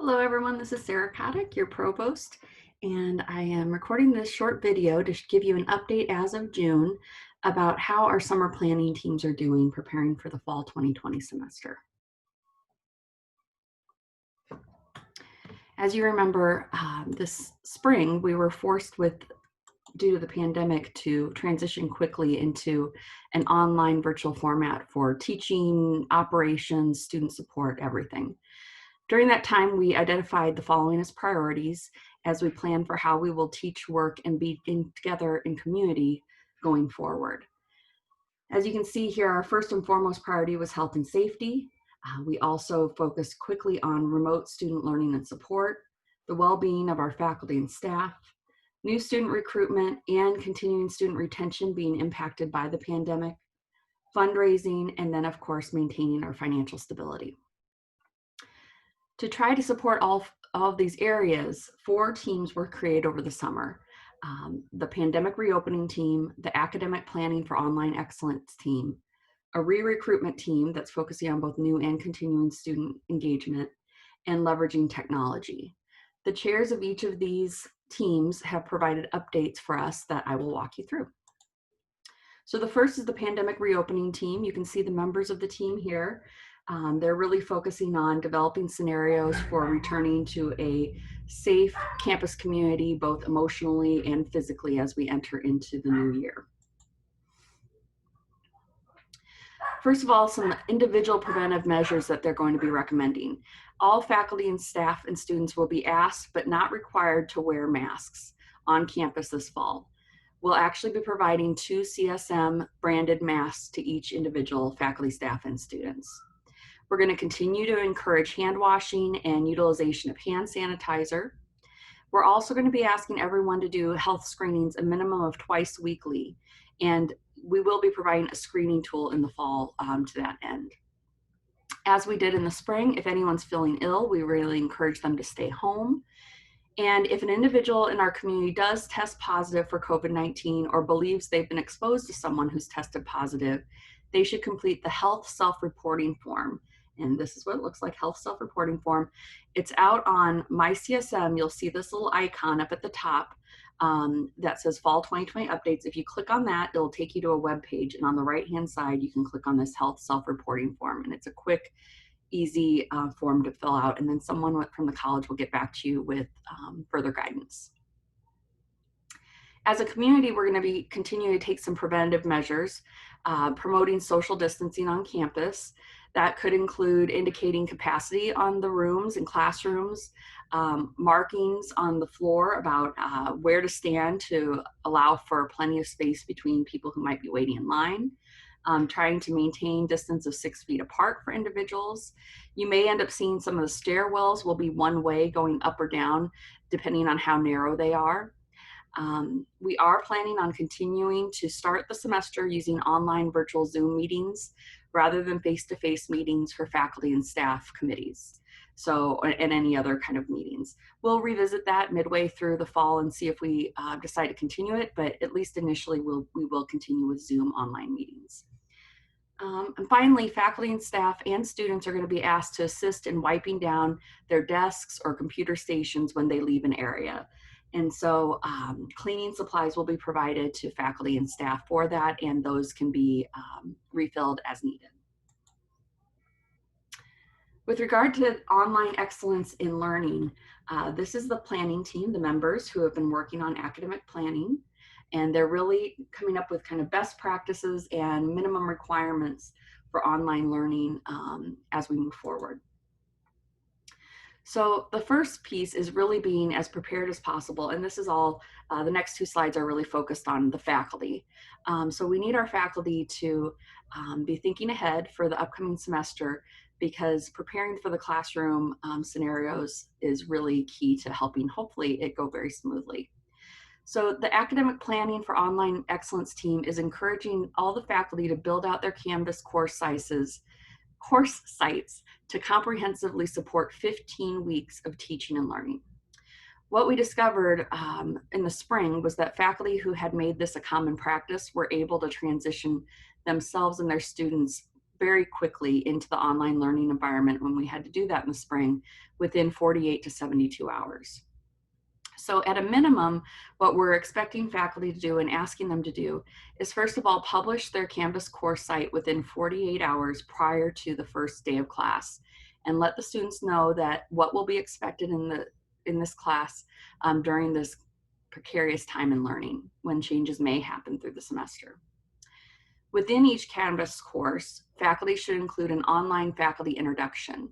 Hello everyone, this is Sarah Kottich, your provost, and I am recording this short video to give you an update as of June about how our summer planning teams are doing preparing for the fall 2020 semester. As you remember, this spring we were forced due to the pandemic to transition quickly into an online virtual format for teaching, operations, student support, everything. During that time, we identified the following as priorities as we plan for how we will teach, work, and be together in community going forward. As you can see here, our first and foremost priority was health and safety. We also focused quickly on remote student learning and support, the well-being of our faculty and staff, new student recruitment and continuing student retention being impacted by the pandemic, fundraising, and then of course, maintaining our financial stability. To try to support all of these areas, 4 teams were created over the summer. The pandemic reopening team, the academic planning for online excellence team, a re-recruitment team that's focusing on both new and continuing student engagement, and leveraging technology. The chairs of each of these teams have provided updates for us that I will walk you through. So the first is the pandemic reopening team. You can see the members of the team here. They're really focusing on developing scenarios for returning to a safe campus community, both emotionally and physically as we enter into the new year. First of all, some individual preventive measures that they're going to be recommending. All faculty and staff and students will be asked but not required to wear masks on campus this fall. We'll actually be providing 2 CSM branded masks to each individual faculty, staff, and students. We're going to continue to encourage hand washing and utilization of hand sanitizer. We're also going to be asking everyone to do health screenings a minimum of twice weekly, and we will be providing a screening tool in the fall to that end. As we did in the spring, if anyone's feeling ill, we really encourage them to stay home. And if an individual in our community does test positive for COVID-19 or believes they've been exposed to someone who's tested positive, they should complete the health self-reporting form. And this is what it looks like, health self-reporting form. It's out on My CSM. You'll see this little icon up at the top that says Fall 2020 Updates. If you click on that, it'll take you to a web page. And on the right-hand side, you can click on this health self-reporting form. And it's a quick, easy form to fill out. And then someone from the college will get back to you with further guidance. As a community, we're going to be continuing to take some preventative measures, promoting social distancing on campus. That could include indicating capacity on the rooms and classrooms, markings on the floor about where to stand to allow for plenty of space between people who might be waiting in line, trying to maintain distance of 6 feet apart for individuals. You may end up seeing some of the stairwells will be one way going up or down, depending on how narrow they are. We are planning on continuing to start the semester using online virtual Zoom meetings rather than face-to-face meetings for faculty and staff committees. So, and any other kind of meetings. We'll revisit that midway through the fall and see if we decide to continue it, but at least initially we will continue with Zoom online meetings. And finally, faculty and staff and students are going to be asked to assist in wiping down their desks or computer stations when they leave an area. And so cleaning supplies will be provided to faculty and staff for that, and those can be refilled as needed. With regard to online excellence in learning, this is the planning team, the members who have been working on academic planning, and they're really coming up with kind of best practices and minimum requirements for online learning as we move forward. So the first piece is really being as prepared as possible. And this is all, the next 2 slides are really focused on the faculty. So we need our faculty to be thinking ahead for the upcoming semester, because preparing for the classroom scenarios is really key to helping hopefully it go very smoothly. So the academic planning for online excellence team is encouraging all the faculty to build out their Canvas course sites to comprehensively support 15 weeks of teaching and learning. What we discovered in the spring was that faculty who had made this a common practice were able to transition themselves and their students very quickly into the online learning environment when we had to do that in the spring within 48 to 72 hours. So at a minimum, what we're expecting faculty to do and asking them to do is, first of all, publish their Canvas course site within 48 hours prior to the first day of class, and let the students know that what will be expected in this class during this precarious time in learning when changes may happen through the semester. Within each Canvas course, faculty should include an online faculty introduction.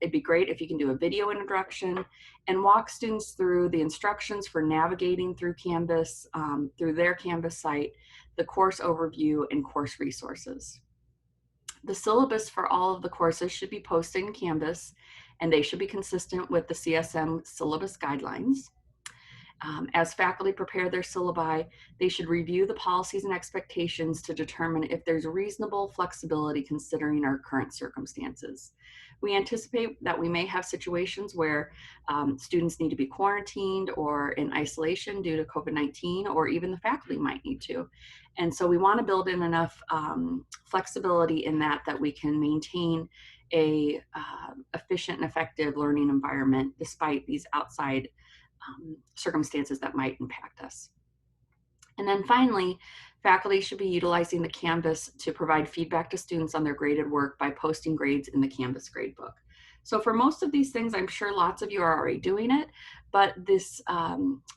It'd be great if you can do a video introduction and walk students through the instructions for navigating through Canvas, through their Canvas site, the course overview, and course resources. The syllabus for all of the courses should be posted in Canvas, and they should be consistent with the CSM syllabus guidelines. As faculty prepare their syllabi, they should review the policies and expectations to determine if there's reasonable flexibility considering our current circumstances. We anticipate that we may have situations where students need to be quarantined or in isolation due to COVID-19, or even the faculty might need to. And so we want to build in enough flexibility in that we can maintain a efficient and effective learning environment despite these outside circumstances that might impact us. And then finally, faculty should be utilizing the Canvas to provide feedback to students on their graded work by posting grades in the Canvas gradebook. So for most of these things, I'm sure lots of you are already doing it, but this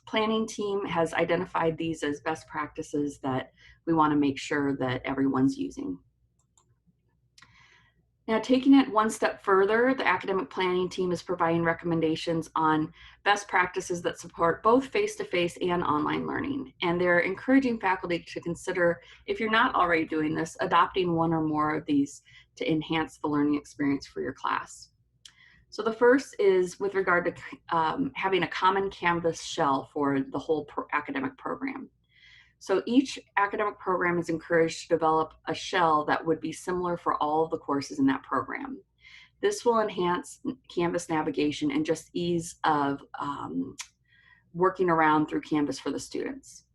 planning team has identified these as best practices that we want to make sure that everyone's using. Now, taking it one step further, the academic planning team is providing recommendations on best practices that support both face-to-face and online learning. And they're encouraging faculty to consider, if you're not already doing this, adopting one or more of these to enhance the learning experience for your class. So the first is with regard to having a common Canvas shell for the whole academic program. So each academic program is encouraged to develop a shell that would be similar for all of the courses in that program. This will enhance Canvas navigation and just ease of working around through Canvas for the students.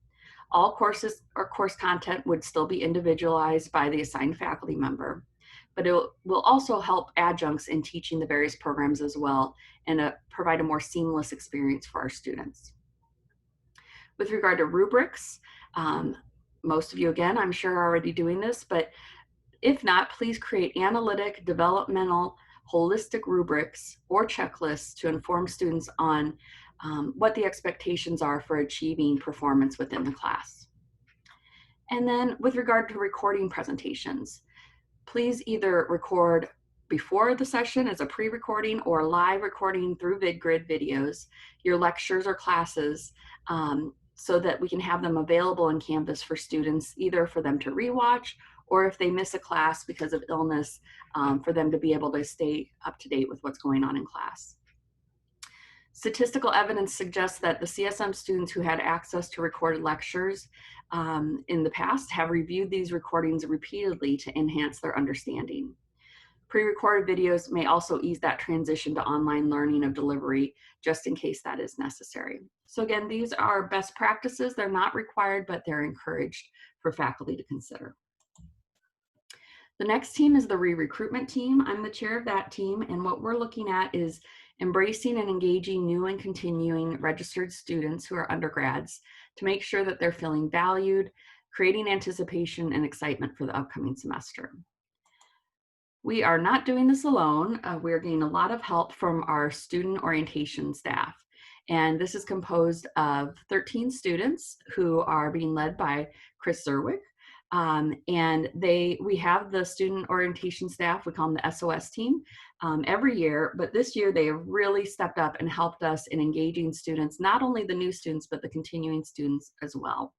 All courses or course content would still be individualized by the assigned faculty member, but it will also help adjuncts in teaching the various programs as well, and provide a more seamless experience for our students. With regard to rubrics, most of you, again, I'm sure are already doing this, but if not, please create analytic, developmental, holistic rubrics or checklists to inform students on what the expectations are for achieving performance within the class. And then with regard to recording presentations, please either record before the session as a pre-recording or live recording through VidGrid videos, your lectures or classes, so that we can have them available in Canvas for students, either for them to rewatch or if they miss a class because of illness, for them to be able to stay up to date with what's going on in class. Statistical evidence suggests that the CSM students who had access to recorded lectures in the past have reviewed these recordings repeatedly to enhance their understanding. Pre-recorded videos may also ease that transition to online learning of delivery, just in case that is necessary. So again, these are best practices. They're not required, but they're encouraged for faculty to consider. The next team is the re-recruitment team. I'm the chair of that team, and what we're looking at is embracing and engaging new and continuing registered students who are undergrads to make sure that they're feeling valued, creating anticipation and excitement for the upcoming semester. We are not doing this alone. We're getting a lot of help from our student orientation staff. And this is composed of 13 students who are being led by Chris Zerwick. And we have the student orientation staff, we call them the SOS team, every year, but this year they have really stepped up and helped us in engaging students, not only the new students, but the continuing students as well.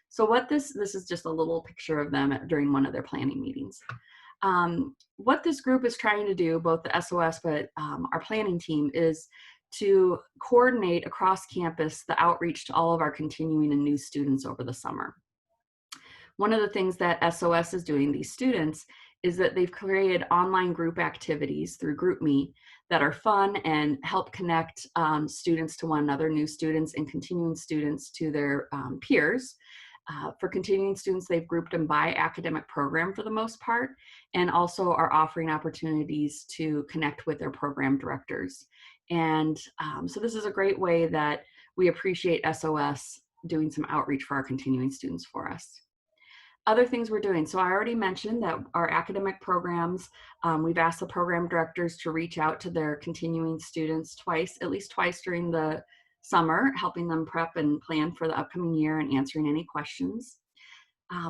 So this is just a little picture of them during one of their planning meetings. What this group is trying to do, both the SOS, but our planning team, is to coordinate across campus the outreach to all of our continuing and new students over the summer. One of the things that SOS is doing, these students, is that they've created online group activities through GroupMe that are fun and help connect students to one another, new students and continuing students to their peers. For continuing students, they've grouped them by academic program for the most part, and also are offering opportunities to connect with their program directors. And so this is a great way that we appreciate SOS doing some outreach for our continuing students for us. Other things we're doing. So I already mentioned that our academic programs, we've asked the program directors to reach out to their continuing students at least twice during the summer, helping them prep and plan for the upcoming year and answering any questions.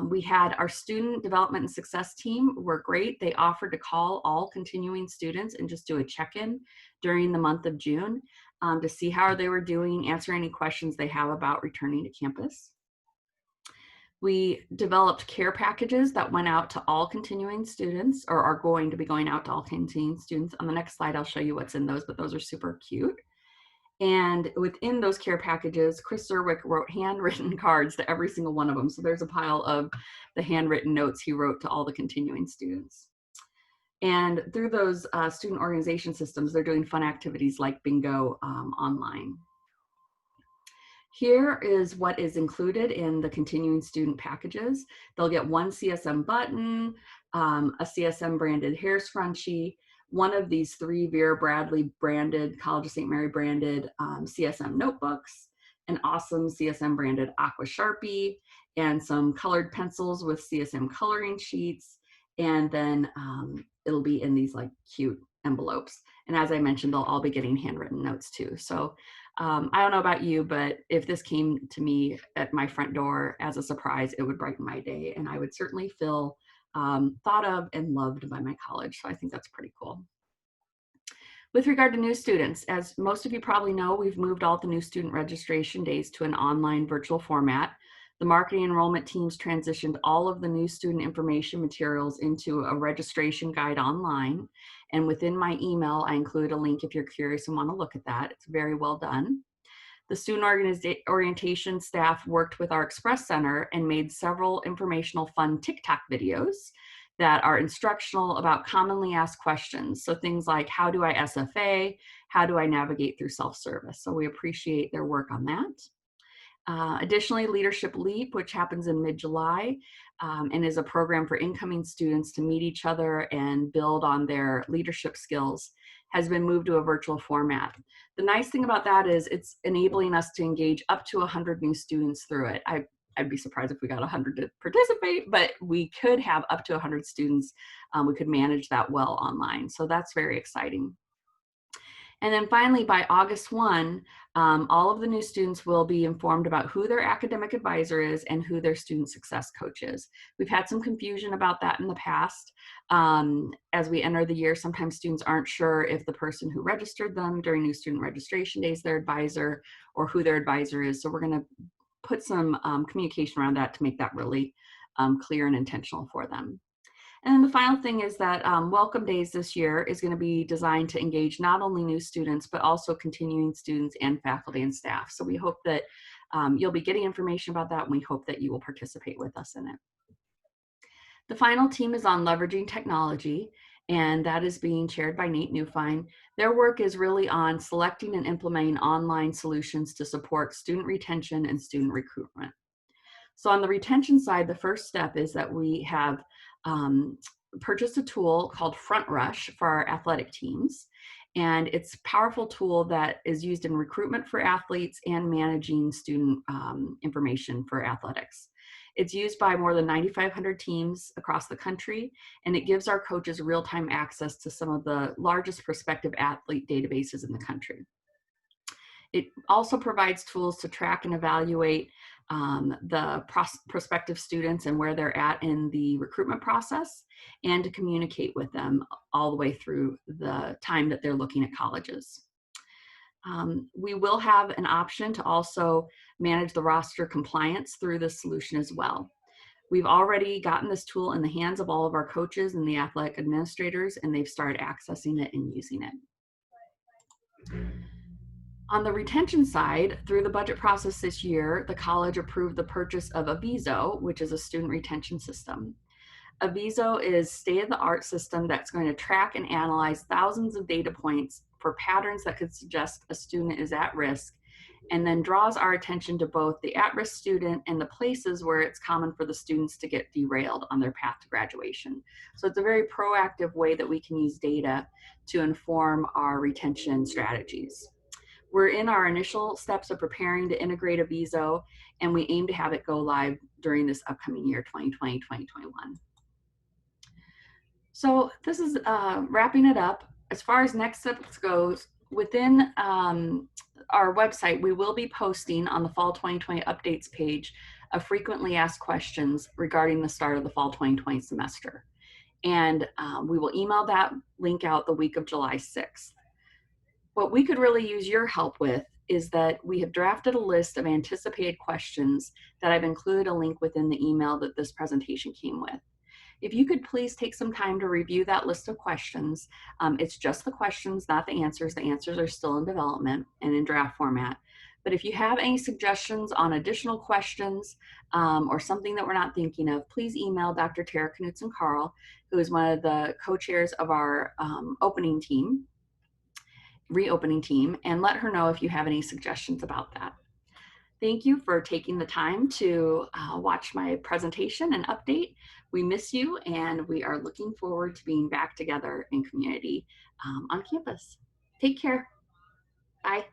We had our student development and success team were great. They offered to call all continuing students and just do a check-in during the month of June to see how they were doing, answer any questions they have about returning to campus. We developed care packages that went out to all continuing students, or are going to be going out to all continuing students. On the next slide, I'll show you what's in those, but those are super cute. And within those care packages, Chris Zerwick wrote handwritten cards to every single one of them. So there's a pile of the handwritten notes he wrote to all the continuing students. And through those student organization systems, they're doing fun activities like bingo online. Here is what is included in the continuing student packages. They'll get one CSM button, a CSM branded hair scrunchie, one of these 3 Vera Bradley branded, College of St. Mary branded CSM notebooks, an awesome CSM branded Aqua Sharpie, and some colored pencils with CSM coloring sheets. And then it'll be in these like cute envelopes. And as I mentioned, they'll all be getting handwritten notes too. So I don't know about you, but if this came to me at my front door as a surprise, it would brighten my day, and I would certainly feel thought of and loved by my college. So I think that's pretty cool. With regard to new students, as most of you probably know, we've moved all the new student registration days to an online virtual format. The marketing enrollment teams transitioned all of the new student information materials into a registration guide online. And within my email, I include a link if you're curious and want to look at that. It's very well done. The student orientation staff worked with our Express Center and made several informational fun TikTok videos that are instructional about commonly asked questions. So things like, how do I SFA? How do I navigate through self-service? So we appreciate their work on that. Additionally, Leadership Leap, which happens in mid-July and is a program for incoming students to meet each other and build on their leadership skills, has been moved to a virtual format. The nice thing about that is it's enabling us to engage up to 100 new students through it. I'd be surprised if we got 100 to participate, but we could have up to 100 students. We could manage that well online. So that's very exciting. And then finally, by August 1, all of the new students will be informed about who their academic advisor is and who their student success coach is. We've had some confusion about that in the past. As we enter the year, sometimes students aren't sure if the person who registered them during new student registration day is their advisor or who their advisor is. So we're going to put some communication around that to make that really clear and intentional for them. And then the final thing is that Welcome Days this year is going to be designed to engage not only new students, but also continuing students and faculty and staff. So we hope that you'll be getting information about that, and we hope that you will participate with us in it. The final team is on leveraging technology, and that is being chaired by Nate Newfine. Their work is really on selecting and implementing online solutions to support student retention and student recruitment. So on the retention side, the first step is that we have purchased a tool called Front Rush for our athletic teams. And it's a powerful tool that is used in recruitment for athletes and managing student information for athletics. It's used by more than 9,500 teams across the country, and it gives our coaches real-time access to some of the largest prospective athlete databases in the country. It also provides tools to track and evaluate the prospective students and where they're at in the recruitment process, and to communicate with them all the way through the time that they're looking at colleges. We will have an option to also manage the roster compliance through this solution as well. We've already gotten this tool in the hands of all of our coaches and the athletic administrators, and they've started accessing it and using it. On the retention side, through the budget process this year, the college approved the purchase of Aviso, which is a student retention system. Aviso is state-of-the-art system that's going to track and analyze thousands of data points for patterns that could suggest a student is at risk, and then draws our attention to both the at-risk student and the places where it's common for the students to get derailed on their path to graduation. So it's a very proactive way that we can use data to inform our retention strategies. We're in our initial steps of preparing to integrate a VISO, and we aim to have it go live during this upcoming year, 2020, 2021. So this is wrapping it up. As far as next steps goes, within our website, we will be posting on the Fall 2020 updates page a frequently asked questions regarding the start of the Fall 2020 semester. And we will email that link out the week of July 6th. What we could really use your help with is that we have drafted a list of anticipated questions that I've included a link within the email that this presentation came with. If you could please take some time to review that list of questions. It's just the questions, not the answers. The answers are still in development and in draft format. But if you have any suggestions on additional questions or something that we're not thinking of, please email Dr. Tara Knutson-Carl, who is one of the co-chairs of our reopening team, and let her know if you have any suggestions about that. Thank you for taking the time to watch my presentation and update. We miss you, and we are looking forward to being back together in community on campus. Take care. Bye.